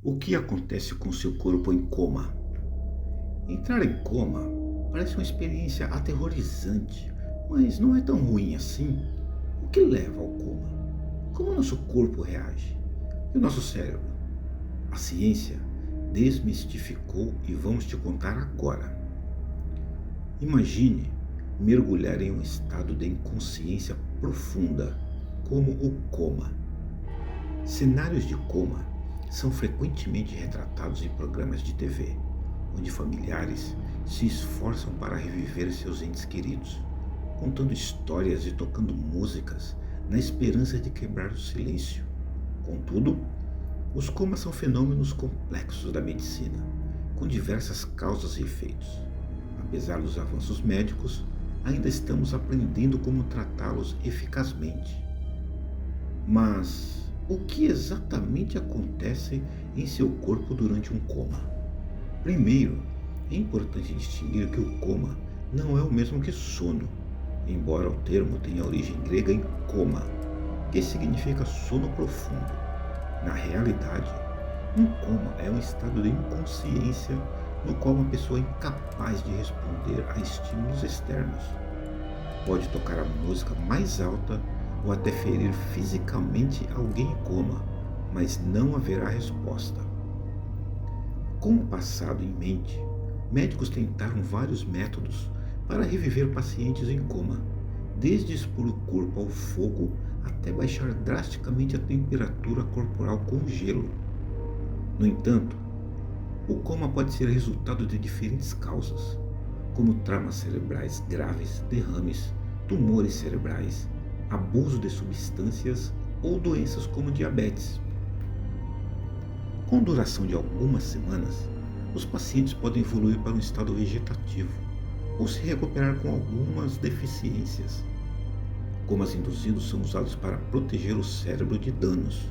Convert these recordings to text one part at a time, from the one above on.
O que acontece com seu corpo em coma? Entrar em coma parece uma experiência aterrorizante, mas não é tão ruim assim. O que leva ao coma? Como o nosso corpo reage? E o nosso cérebro? A ciência desmistificou e vamos te contar agora. Imagine mergulhar em um estado de inconsciência profunda, como o coma. Cenários de coma são frequentemente retratados em programas de TV, onde familiares se esforçam para reviver seus entes queridos, contando histórias e tocando músicas na esperança de quebrar o silêncio. Contudo, os comas são fenômenos complexos da medicina, com diversas causas e efeitos. Apesar dos avanços médicos, ainda estamos aprendendo como tratá-los eficazmente. Mas o que exatamente acontece em seu corpo durante um coma? Primeiro, é importante distinguir que o coma não é o mesmo que sono, embora o termo tenha origem grega em coma, que significa sono profundo. Na realidade, um coma é um estado de inconsciência no qual uma pessoa é incapaz de responder a estímulos externos. Pode tocar a música mais alta ou até ferir fisicamente alguém em coma, mas não haverá resposta. Com o passado em mente, médicos tentaram vários métodos para reviver pacientes em coma, desde expor o corpo ao fogo até baixar drasticamente a temperatura corporal com gelo. No entanto, o coma pode ser resultado de diferentes causas, como traumas cerebrais graves, derrames, tumores cerebrais, abuso de substâncias ou doenças como diabetes. Com duração de algumas semanas, os pacientes podem evoluir para um estado vegetativo ou se recuperar com algumas deficiências. Comas induzidos são usados para proteger o cérebro de danos.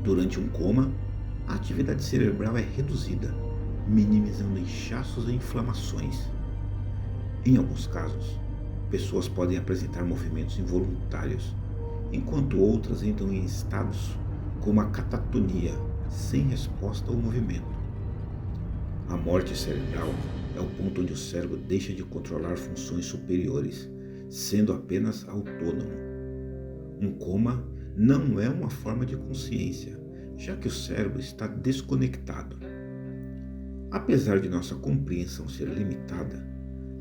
Durante um coma, a atividade cerebral é reduzida, minimizando inchaços e inflamações. Em alguns casos, pessoas podem apresentar movimentos involuntários, enquanto outras entram em estados como a catatonia, sem resposta ao movimento. A morte cerebral é o ponto onde o cérebro deixa de controlar funções superiores, sendo apenas autônomo. Um coma não é uma forma de consciência, já que o cérebro está desconectado. Apesar de nossa compreensão ser limitada,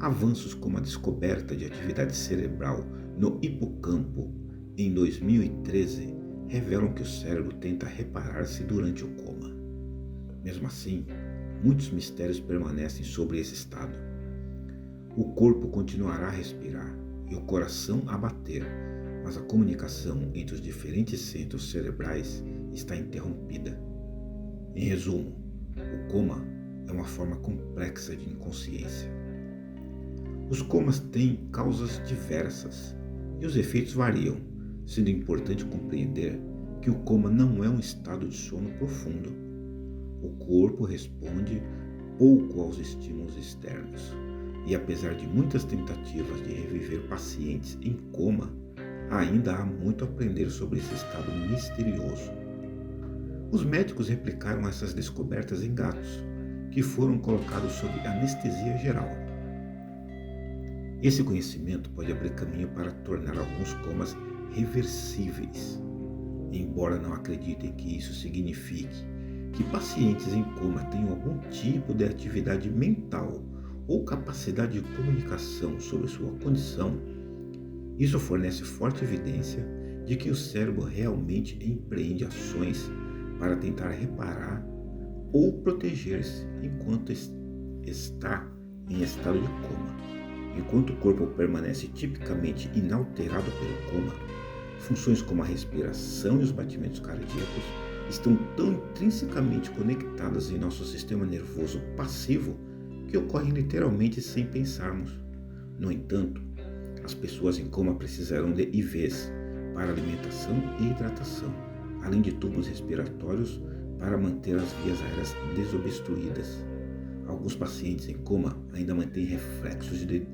avanços como a descoberta de atividade cerebral no hipocampo em 2013 revelam que o cérebro tenta reparar-se durante o coma. Mesmo assim, muitos mistérios permanecem sobre esse estado. O corpo continuará a respirar e o coração a bater, mas a comunicação entre os diferentes centros cerebrais está interrompida. Em resumo, o coma é uma forma complexa de inconsciência. Os comas têm causas diversas e os efeitos variam, sendo importante compreender que o coma não é um estado de sono profundo. O corpo responde pouco aos estímulos externos e, apesar de muitas tentativas de reviver pacientes em coma, ainda há muito a aprender sobre esse estado misterioso. Os médicos replicaram essas descobertas em gatos, que foram colocados sob anestesia geral. Esse conhecimento pode abrir caminho para tornar alguns comas reversíveis, embora não acreditem que isso signifique que pacientes em coma tenham algum tipo de atividade mental ou capacidade de comunicação sobre sua condição. Isso fornece forte evidência de que o cérebro realmente empreende ações para tentar reparar ou proteger-se enquanto está em estado de coma. Enquanto o corpo permanece tipicamente inalterado pelo coma, funções como a respiração e os batimentos cardíacos estão tão intrinsecamente conectadas em nosso sistema nervoso passivo que ocorrem literalmente sem pensarmos. No entanto, as pessoas em coma precisarão de IVs para alimentação e hidratação, além de tubos respiratórios para manter as vias aéreas desobstruídas. Alguns pacientes em coma ainda mantêm reflexos de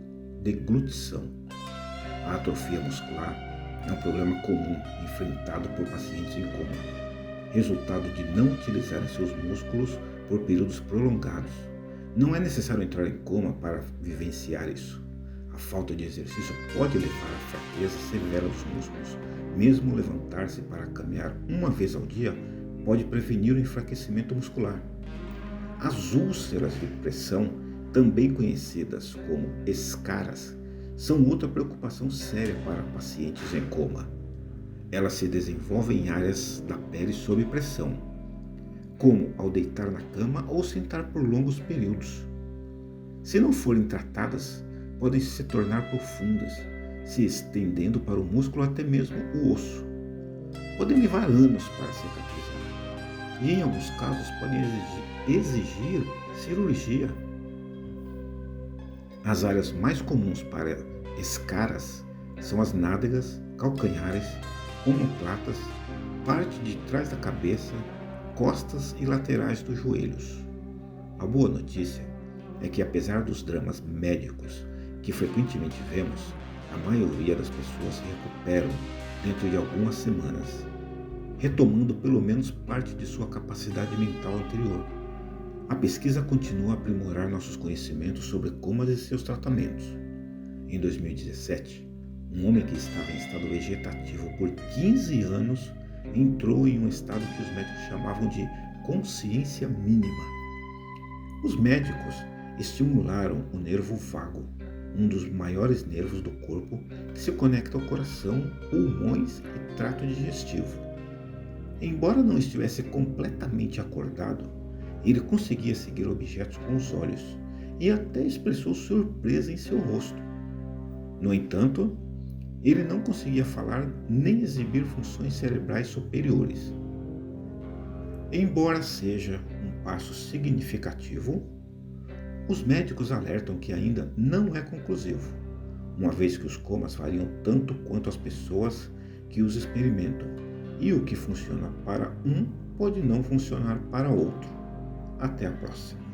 deglutição. A atrofia muscular é um problema comum enfrentado por pacientes em coma. resultado de não utilizarem seus músculos por períodos prolongados. Não é necessário entrar em coma para vivenciar isso. A falta de exercício pode levar à fraqueza severa dos músculos. Mesmo levantar-se para caminhar uma vez ao dia pode prevenir o enfraquecimento muscular. As úlceras de pressão, também conhecidas como escaras, são outra preocupação séria para pacientes em coma. Elas se desenvolvem em áreas da pele sob pressão, como ao deitar na cama ou sentar por longos períodos. Se não forem tratadas, podem se tornar profundas, se estendendo para o músculo até mesmo o osso. Podem levar anos para cicatrizar e, em alguns casos, podem exigir cirurgia. As áreas mais comuns para escaras são as nádegas, calcanhares, omoplatas, parte de trás da cabeça, costas e laterais dos joelhos. A boa notícia é que, apesar dos dramas médicos que frequentemente vemos, a maioria das pessoas se recuperam dentro de algumas semanas, retomando pelo menos parte de sua capacidade mental anterior. A pesquisa continua a aprimorar nossos conhecimentos sobre comas e seus tratamentos. Em 2017, um homem que estava em estado vegetativo por 15 anos entrou em um estado que os médicos chamavam de consciência mínima. Os médicos estimularam o nervo vago, um dos maiores nervos do corpo que se conecta ao coração, pulmões e trato digestivo. Embora não estivesse completamente acordado, ele conseguia seguir objetos com os olhos e até expressou surpresa em seu rosto. No entanto, ele não conseguia falar nem exibir funções cerebrais superiores. Embora seja um passo significativo, os médicos alertam que ainda não é conclusivo, uma vez que os comas variam tanto quanto as pessoas que os experimentam, e o que funciona para um pode não funcionar para outro. Até a próxima.